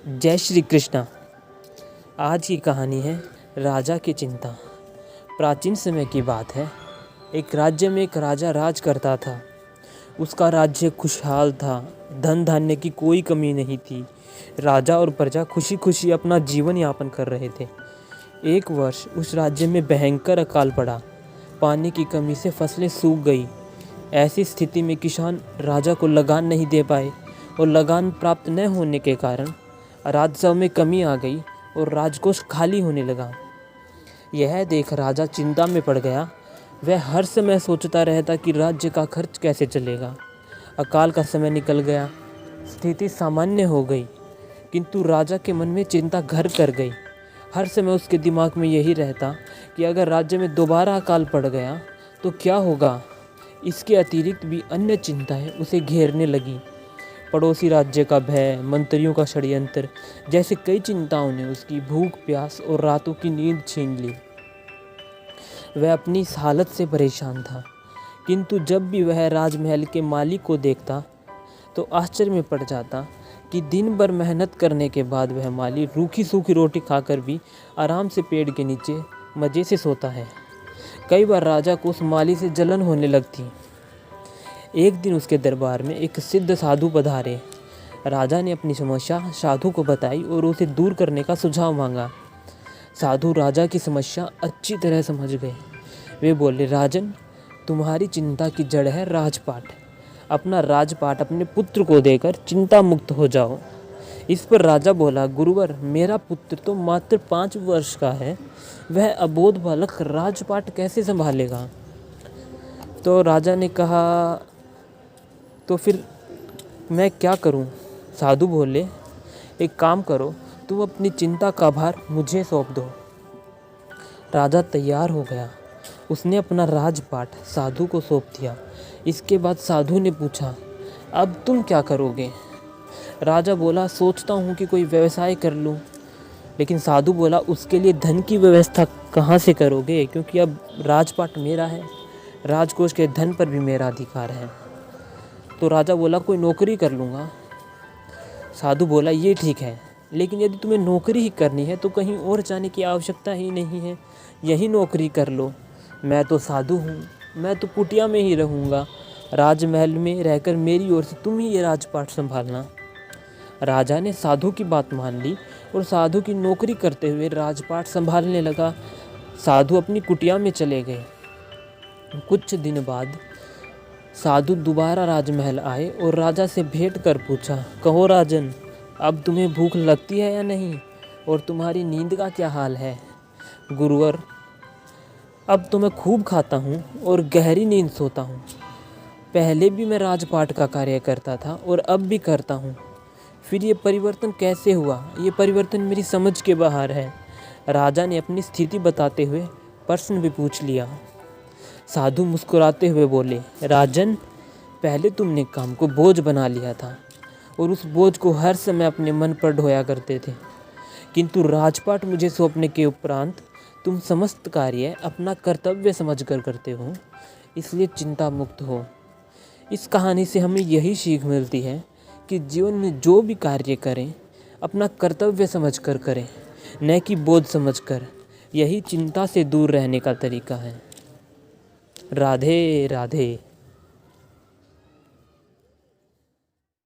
जय श्री कृष्णा। आज की कहानी है राजा की चिंता। प्राचीन समय की बात है। एक राज्य में एक राजा राज करता था। उसका राज्य खुशहाल था, धन धान्य की कोई कमी नहीं थी। राजा और प्रजा खुशी खुशी अपना जीवन यापन कर रहे थे। एक वर्ष उस राज्य में भयंकर अकाल पड़ा। पानी की कमी से फसलें सूख गई। ऐसी स्थिति में किसान राजा को लगान नहीं दे पाए और लगान प्राप्त न होने के कारण राजस्व में कमी आ गई और राजकोष खाली होने लगा। यह देख राजा चिंता में पड़ गया। वह हर समय सोचता रहता कि राज्य का खर्च कैसे चलेगा। अकाल का समय निकल गया, स्थिति सामान्य हो गई, किंतु राजा के मन में चिंता घर कर गई। हर समय उसके दिमाग में यही रहता कि अगर राज्य में दोबारा अकाल पड़ गया तो क्या होगा। इसके अतिरिक्त भी अन्य चिंताएं उसे घेरने लगी। पड़ोसी राज्य का भय, मंत्रियों का षड्यंत्र जैसे कई चिंताओं ने उसकी भूख, प्यास और रातों की नींद छीन ली। वह अपनी इस हालत से परेशान था, किंतु जब भी वह राजमहल के मालिक को देखता तो आश्चर्य में पड़ जाता कि दिन भर मेहनत करने के बाद वह माली रूखी सूखी रोटी खाकर भी आराम से पेड़ के नीचे मज़े से सोता है। कई बार राजा को उस माली से जलन होने लगती। एक दिन उसके दरबार में एक सिद्ध साधु पधारे। राजा ने अपनी समस्या साधु को बताई और उसे दूर करने का सुझाव मांगा। साधु राजा की समस्या अच्छी तरह समझ गए। वे बोले, राजन, तुम्हारी चिंता की जड़ है राजपाट। अपना राजपाट अपने पुत्र को देकर चिंता मुक्त हो जाओ। इस पर राजा बोला, गुरुवर, मेरा पुत्र तो मात्र 5 वर्ष का है। वह अबोध बालक राजपाट कैसे संभालेगा। तो राजा ने कहा, तो फिर मैं क्या करूं। साधु बोले, एक काम करो, तुम अपनी चिंता का भार मुझे सौंप दो। राजा तैयार हो गया। उसने अपना राजपाट साधु को सौंप दिया। इसके बाद साधु ने पूछा, अब तुम क्या करोगे। राजा बोला, सोचता हूँ कि कोई व्यवसाय कर लूँ। लेकिन साधु बोला, उसके लिए धन की व्यवस्था कहाँ से करोगे, क्योंकि अब राजपाट मेरा है, राजकोष के धन पर भी मेरा अधिकार है। तो राजा बोला, कोई नौकरी कर लूँगा। साधु बोला, ये ठीक है, लेकिन यदि तुम्हें नौकरी ही करनी है तो कहीं और जाने की आवश्यकता ही नहीं है, यही नौकरी कर लो। मैं तो साधु हूँ, मैं तो कुटिया में ही रहूँगा। राजमहल में रहकर मेरी ओर से तुम ही ये राजपाट संभालना। राजा ने साधु की बात मान ली और साधु की नौकरी करते हुए राजपाट संभालने लगा। साधु अपनी कुटिया में चले गए। कुछ दिन बाद साधु दोबारा राजमहल आए और राजा से भेंट कर पूछा, कहो राजन, अब तुम्हें भूख लगती है या नहीं, और तुम्हारी नींद का क्या हाल है। गुरुवर, अब तो मैं खूब खाता हूँ और गहरी नींद सोता हूँ। पहले भी मैं राजपाट का कार्य करता था और अब भी करता हूँ। फिर ये परिवर्तन कैसे हुआ। ये परिवर्तन मेरी समझ के बाहर है। राजा ने अपनी स्थिति बताते हुए प्रश्न भी पूछ लिया। साधु मुस्कुराते हुए बोले, राजन, पहले तुमने काम को बोझ बना लिया था और उस बोझ को हर समय अपने मन पर ढोया करते थे, किंतु राजपाट मुझे सौंपने के उपरांत तुम समस्त कार्य अपना कर्तव्य समझकर करते हो, इसलिए चिंता मुक्त हो। इस कहानी से हमें यही सीख मिलती है कि जीवन में जो भी कार्य करें अपना कर्तव्य समझकर करें, न कि बोझ समझकर। यही चिंता से दूर रहने का तरीका है। राधे राधे।